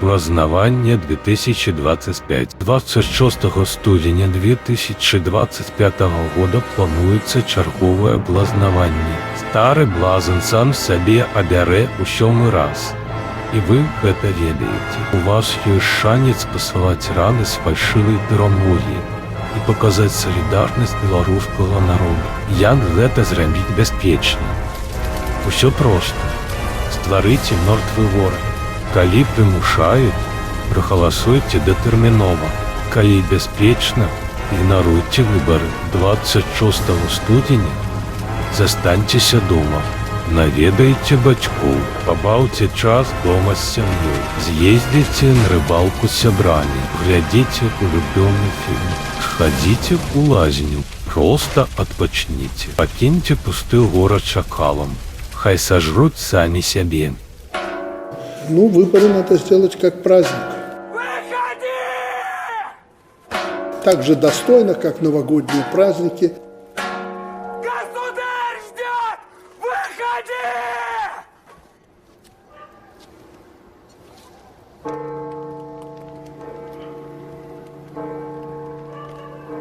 Блазнавання 2025. 26 студеня 2025 года плануецца чарговае блазнаванне. Стары блазан сам сабе абярэ ў 7-мы раз. І вы гэта ведаеце. У вас ёсць шанец пасылаць радасць фальшывай перамогі і паказаць салідарнасць беларускага народа. Як гэта зрабіць бяспечна? Усё проста. Стварыце мёртвы вораг. Калі прымушаюць, прагаласуйце датэрмінова. Калі бяспечна, ігнаруйце выбары. 26 студеня застаньцеся дома. Наведайце бацькоў, пабаўце час дома з сям'ёй. З'ездзіце на рыбалку з сябрамі, глядзіце улюбёны фільм. Схадзіце ў лазню, проста адпачніце. Пакіньце пусты горад шакалам. Хай сожрут сами себе. Ну, выборы надо сделать как праздник. Выходи! Так же достойно, как новогодние праздники. Государь ждет! Выходи!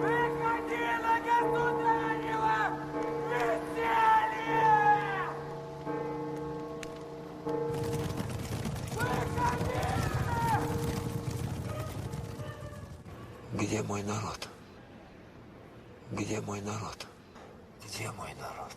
Выходи на государево веселье! Где мой народ? Где мой народ? Где мой народ?